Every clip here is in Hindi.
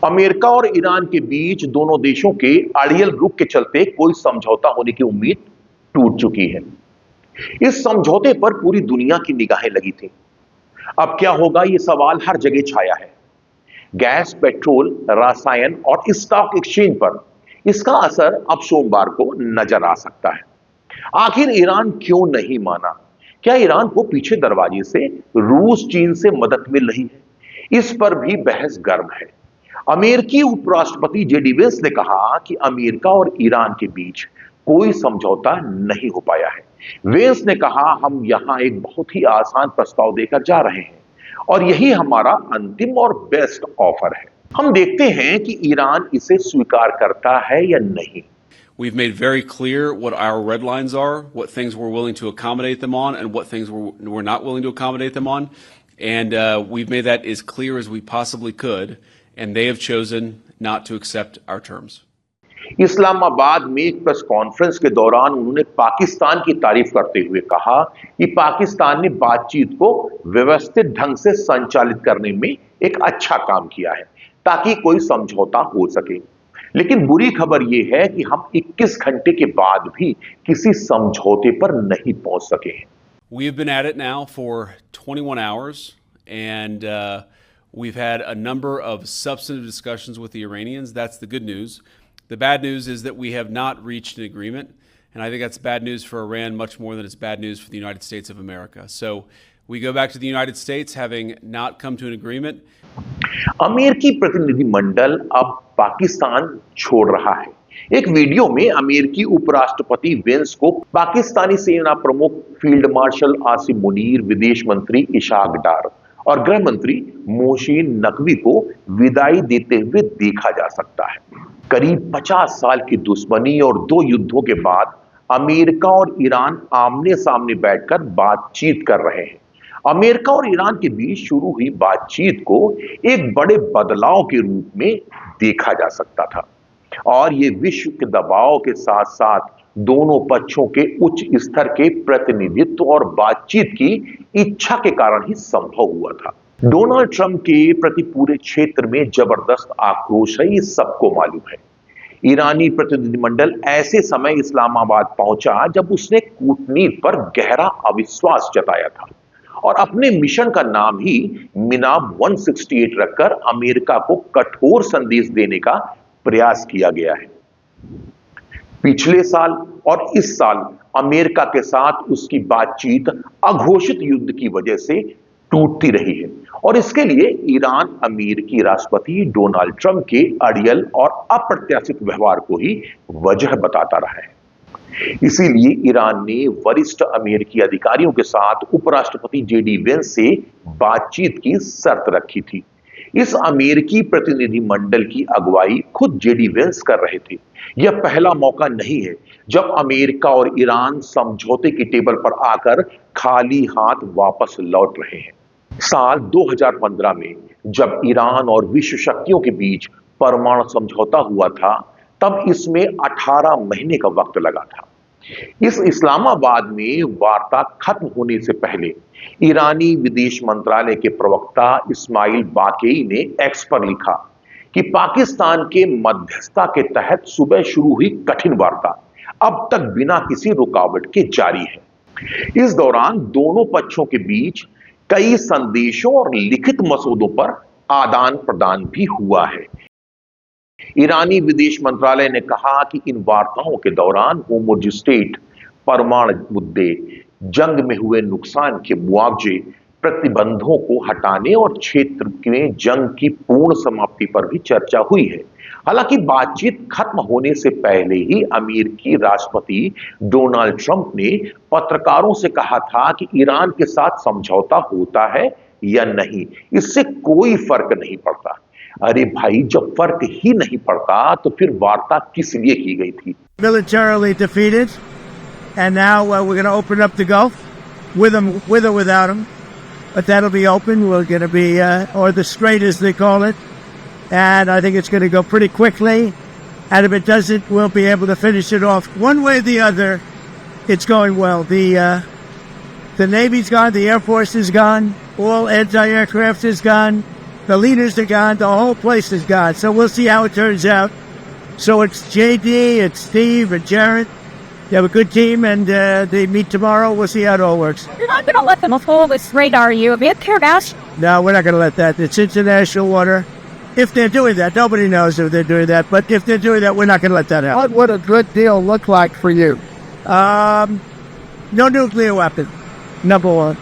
अमेरिका और ईरान के बीच दोनों देशों के अड़ियल रुख के चलते कोई समझौता होने की उम्मीद टूट चुकी है। इस समझौते पर पूरी दुनिया की निगाहें लगी थी। अब क्या होगा, यह सवाल हर जगह छाया है। गैस, पेट्रोल, रसायन और स्टॉक एक्सचेंज पर इसका असर अब सोमवार को नजर आ सकता है। आखिर ईरान क्यों नहीं माना? क्या ईरान को पीछे दरवाजे से रूस, चीन से मदद मिल रही है? इस पर भी बहस गर्म है। अमेरिकी उपराष्ट्रपति जेडी वेंस ने कहा कि अमेरिका और ईरान के बीच कोई समझौता नहीं हो पाया है। वेंस ने कहा, हम यहां एक बहुत ही आसान प्रस्ताव देकर जा रहे हैं और यही हमारा अंतिम और बेस्ट ऑफर है। हम देखते हैं कि ईरान इसे स्वीकार करता है या नहीं। We've made very clear what our red lines are, what things we're willing to accommodate them on, and what things we're not willing to accommodate them on. And we've made that as clear as we possibly could, and they have chosen not to accept our terms. Islamabad में एक प्रेस कॉन्फ्रेंस के दौरान उन्होंने पाकिस्तान की तारीफ करते हुए कहा कि पाकिस्तान ने बातचीत को व्यवस्थित ढंग से संचालित करने में एक अच्छा काम किया है ताकि कोई समझौता हो सके। लेकिन बुरी खबर यह है कि हम 21 घंटे के बाद भी किसी समझौते पर नहीं पहुंच सके हैं। We've been at it now for 21 hours and we've had a number of substantive discussions with the Iranians. That's the good news. The bad news is that we have not reached an agreement, and I think that's bad news for Iran much more than it's bad news for the United States of America. So we go back to the United States having not come to an agreement. अमेरिकी प्रतिनिधिमंडल अब पाकिस्तान छोड़ रहा है। एक वीडियो में अमेरिकी उपराष्ट्रपति वेंस को पाकिस्तानी सेना प्रमुख फील्ड मार्शल आसिम मुनीर, विदेश मंत्री इशाक डार और गृह मंत्री मोहसिन नकवी को विदाई देते हुए देखा जा सकता है। करीब 50 साल की दुश्मनी और 2 युद्धों के बाद अमेरिका और ईरान आमने सामने बैठकर बातचीत कर रहे हैं। अमेरिका और ईरान के बीच शुरू हुई बातचीत को एक बड़े बदलाव के रूप में देखा जा सकता था और यह विश्व के दबाव के साथ साथ दोनों पक्षों के उच्च स्तर के प्रतिनिधित्व और बातचीत की इच्छा के कारण ही संभव हुआ था। डोनाल्ड ट्रंप के प्रति पूरे क्षेत्र में जबरदस्त आक्रोश है, ये सबको मालूम है। ईरानी प्रतिनिधिमंडल ऐसे समय इस्लामाबाद पहुंचा जब उसने कूटनीति पर गहरा अविश्वास जताया था और अपने मिशन का नाम ही मिनाब 168 रखकर अमेरिका को कठोर संदेश देने का प्रयास किया गया है। पिछले साल और इस साल अमेरिका के साथ उसकी बातचीत अघोषित युद्ध की वजह से टूटती रही है और इसके लिए ईरान अमेरिकी राष्ट्रपति डोनाल्ड ट्रंप के अड़ियल और अप्रत्याशित व्यवहार को ही वजह बताता रहा है। इसीलिए ईरान ने वरिष्ठ अमेरिकी अधिकारियों के साथ उपराष्ट्रपति जेडी वेंस से बातचीत की शर्त रखी थी। इस अमेरिकी प्रतिनिधिमंडल की अगुवाई खुद जेडी वेंस कर रहे थे। यह पहला मौका नहीं है जब अमेरिका और ईरान समझौते की टेबल पर आकर खाली हाथ वापस लौट रहे हैं। साल 2015 में जब ईरान और विश्व शक्तियों के बीच परमाणु समझौता हुआ था, तब इसमें 18 महीने का वक्त लगा था। इस इस्लामाबाद में वार्ता खत्म होने से पहले ईरानी विदेश मंत्रालय के प्रवक्ता इस्माइल बाकेई ने एक्स पर लिखा कि पाकिस्तान के मध्यस्थता के तहत सुबह शुरू हुई कठिन वार्ता अब तक बिना किसी रुकावट के जारी है। इस दौरान दोनों पक्षों के बीच कई संदेशों और लिखित मसौदों पर आदान प्रदान भी हुआ है। ईरानी विदेश मंत्रालय ने कहा कि इन वार्ताओं के दौरान होर्मुज़ स्ट्रेट, परमाणु मुद्दे, जंग में हुए नुकसान के मुआवजे, प्रतिबंधों को हटाने और क्षेत्र में जंग की पूर्ण समाप्ति पर भी चर्चा हुई है। हालांकि बातचीत खत्म होने से पहले ही अमेरिकी राष्ट्रपति डोनाल्ड ट्रंप ने पत्रकारों से कहा था कि ईरान के साथ समझौता होता है या नहीं, इससे कोई फर्क नहीं पड़ता। अरे भाई, जब फर्क ही नहीं पड़ता तो फिर वार्ता किस लिए की गई थी? Militarily defeated, and now we're going to open up the Gulf with them, with or without them, but that'll be open. We're going to be, or the Strait as they call it, and I think it's going to go pretty quickly. And if it doesn't, we'll be able to finish it off one way or the other. It's going well. The Navy's gone, the Air Force is gone, all anti-aircraft is gone. The leaders are gone. The whole place is gone. So we'll see how it turns out. So it's JD, it's Steve, and Jared. They have a good team, and they meet tomorrow. We'll see how it all works. You're not going to let them follow this radar, are you? A bit careless. No, we're not going to let that. It's international water. If they're doing that, nobody knows if they're doing that. But if they're doing that, we're not going to let that happen. What would a good deal look like for you? No nuclear weapon, number one.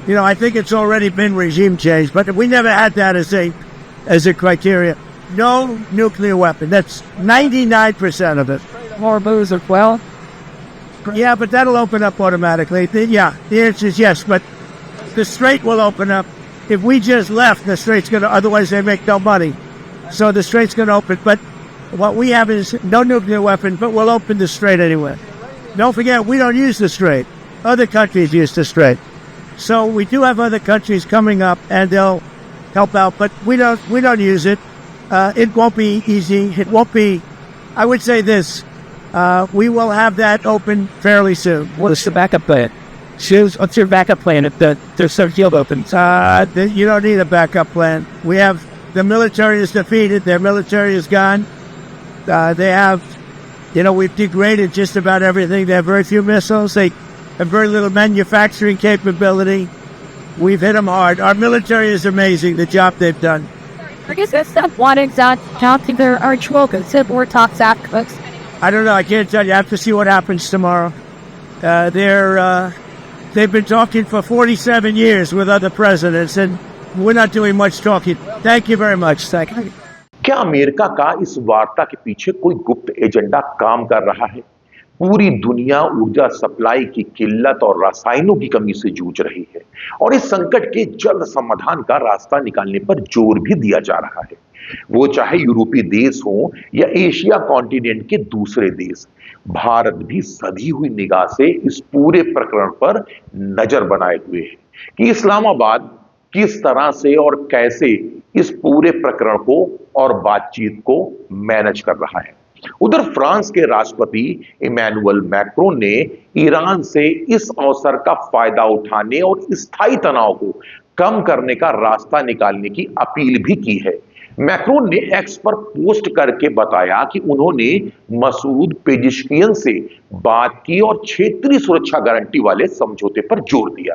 You know, I think it's already been regime change, but we never had that as a criteria. No nuclear weapon. That's 99% of it. More booze as well? Yeah, but that'll open up automatically. The answer is yes, but the strait will open up. If we just left, the strait's going to, otherwise they make no money. So the strait's going to open. But what we have is no nuclear weapon, but we'll open the strait anyway. Don't forget, we don't use the strait. Other countries use the strait. So we do have other countries coming up, and they'll help out, but we don't use it. It won't be easy. It won't be, I would say this, we will have that open fairly soon. What's the backup plan? What's your backup plan if there's some field opens? You don't need a backup plan. We have, the military is defeated. Their military is gone. They have, we've degraded just about everything. They have very few missiles. They have very little manufacturing capability. We've hit them hard. Our military is amazing, the job they've done. I guess that's not one exact counting their archwokers, or talks afterwards. I don't know. I can't tell you. I have to see what happens tomorrow. They've been talking for 47 years with other presidents, and we're not doing much talking. Thank you very much. Thank you. क्या अमेरिका का इस वार्ता के पीछे कोई गुप्त एजेंडा काम कर रहा है? पूरी दुनिया ऊर्जा सप्लाई की किल्लत और रसायनों की कमी से जूझ रही है और इस संकट के जल्द समाधान का रास्ता निकालने पर जोर भी दिया जा रहा है, वो चाहे यूरोपीय देश हो या एशिया कॉन्टिनेंट के दूसरे देश। भारत भी सधी हुई निगाह से इस पूरे प्रकरण पर नजर बनाए हुए है कि इस्लामाबाद किस तरह से और कैसे इस पूरे प्रकरण को और बातचीत को मैनेज कर रहा है। उधर फ्रांस के राष्ट्रपति इमैनुअल मैक्रोन ने ईरान से इस अवसर का फायदा उठाने और स्थायी तनाव को कम करने का रास्ता निकालने की अपील भी की है। मैक्रोन ने एक्स पर पोस्ट करके बताया कि उन्होंने मसूद पेजिशकियन से बात की और क्षेत्रीय सुरक्षा गारंटी वाले समझौते पर जोर दिया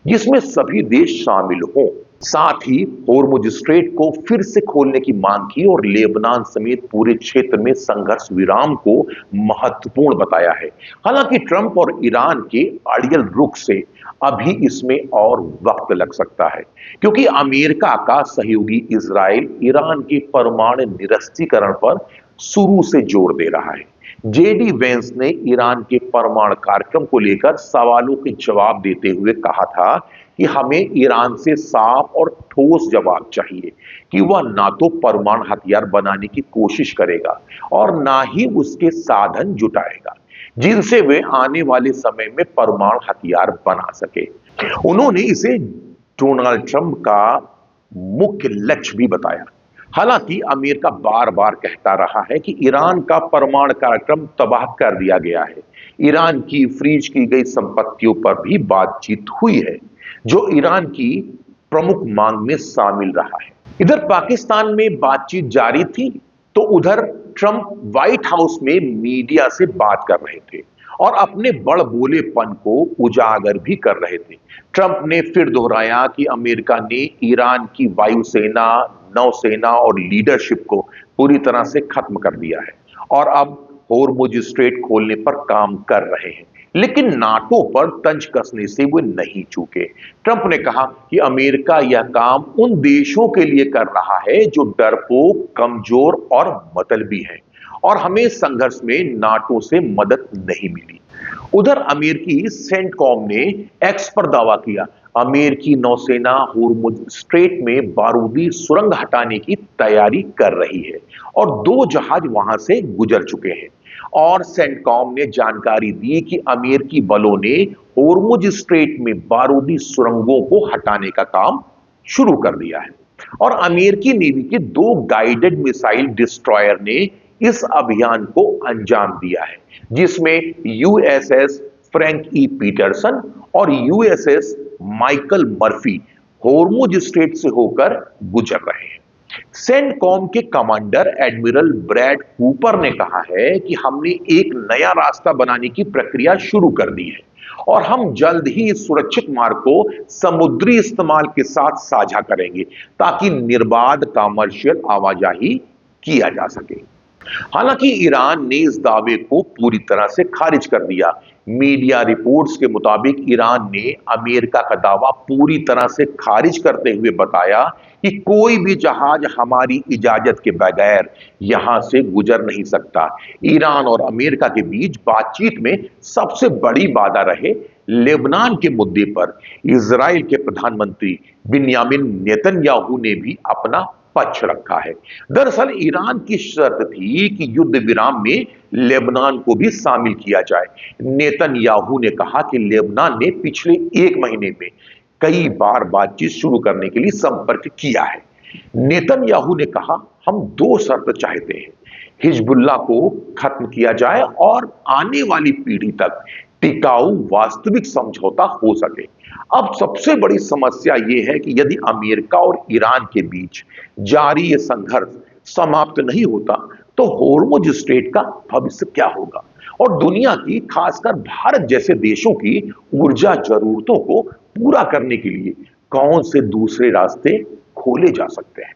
जिसमें सभी देश शामिल हों। साथ ही होर्मुज स्ट्रेट को फिर से खोलने की मांग की और लेबनान समेत पूरे क्षेत्र में संघर्ष विराम को महत्वपूर्ण बताया है। हालांकि ट्रंप और ईरान के अड़ियल रुख से अभी इसमें और वक्त लग सकता है क्योंकि अमेरिका का सहयोगी इजराइल ईरान के परमाणु निरस्त्रीकरण पर शुरू से जोर दे रहा है। जेडी वेंस ने ईरान के परमाणु कार्यक्रम को लेकर सवालों के जवाब देते हुए कहा था कि हमें ईरान से साफ और ठोस जवाब चाहिए कि वह ना तो परमाणु हथियार बनाने की कोशिश करेगा और ना ही उसके साधन जुटाएगा जिनसे वे आने वाले समय में परमाणु हथियार बना सके। उन्होंने इसे डोनाल्ड ट्रंप का मुख्य लक्ष्य भी बताया। हालांकि अमेरिका बार बार कहता रहा है कि ईरान का परमाणु कार्यक्रम तबाह कर दिया गया है। ईरान की फ्रीज की गई संपत्तियों पर भी बातचीत हुई है जो ईरान की प्रमुख मांग में शामिल रहा है। इधर पाकिस्तान में बातचीत जारी थी तो उधर ट्रंप व्हाइट हाउस में मीडिया से बात कर रहे थे और अपने बड़बोलेपन को उजागर भी कर रहे थे। ट्रंप ने फिर दोहराया कि अमेरिका ने ईरान की वायुसेना, नौसेना और लीडरशिप को पूरी तरह से खत्म कर दिया है और अब होर्मुज स्ट्रेट खोलने पर काम कर रहे हैं, लेकिन नाटो पर तंज कसने से वे नहीं चूके। ट्रंप ने कहा कि अमेरिका यह काम उन देशों के लिए कर रहा है जो डरपोक, कमजोर और मतलबी हैं और हमें संघर्ष में नाटो से मदद नहीं मिली। उधर अमेरिकी सेंटकॉम ने एक्स पर दावा किया अमेरिकी नौसेना होर्मुज स्ट्रेट में बारूदी सुरंग हटाने की तैयारी कर रही है और 2 जहाज वहां से गुजर चुके हैं और सेंटकॉम ने जानकारी दी कि अमेरिकी बलों ने होर्मुज स्ट्रेट में बारूदी सुरंगों को हटाने का काम शुरू कर दिया है और अमेरिकी नेवी के 2 गाइडेड मिसाइल डिस्ट्रॉयर ने इस अभियान को अंजाम दिया है जिसमें यूएसएस फ्रैंक ई पीटरसन और USS Michael Murphy Hormuz strait से होकर गुजर रहे हैं। सेंटकॉम के कमांडर एडमिरल ब्रैड कूपर ने कहा है कि हमने एक नया रास्ता बनाने की प्रक्रिया शुरू कर दी है और हम जल्द ही इस सुरक्षित मार्ग को समुद्री इस्तेमाल के साथ साझा करेंगे ताकि निर्बाध कमर्शियल आवाजाही किया जा सके। हालांकि ईरान ने इस दावे को पूरी तरह से खारिज कर दिया। मीडिया रिपोर्ट्स के मुताबिक ईरान ने अमेरिका का दावा पूरी तरह से खारिज करते हुए बताया कि कोई भी जहाज हमारी इजाजत के बगैर यहां से गुजर नहीं सकता। ईरान और अमेरिका के बीच बातचीत में सबसे बड़ी बाधा रहे लेबनान के मुद्दे पर इजराइल के प्रधानमंत्री बिन्यामिन नेतन्याहू ने भी अपना पक्ष रखा है। दरअसल ईरान की शर्त थी कि युद्ध विराम में लेबनान को भी शामिल किया जाए। नेतन्याहू ने कहा कि लेबनान ने पिछले 1 महीने में कई बार बातचीत शुरू करने के लिए संपर्क किया है। नेतन्याहू ने कहा, हम 2 शर्त चाहते हैं, हिजबुल्लाह को खत्म किया जाए और आने वाली पीढ़ी तक टिकाऊ वास्तविक समझौता हो सके। अब सबसे बड़ी समस्या यह है कि यदि अमेरिका और ईरान के बीच जारी यह संघर्ष समाप्त नहीं होता तो होर्मुज स्ट्रेट का भविष्य क्या होगा और दुनिया की, खासकर भारत जैसे देशों की ऊर्जा जरूरतों को पूरा करने के लिए कौन से दूसरे रास्ते खोले जा सकते हैं।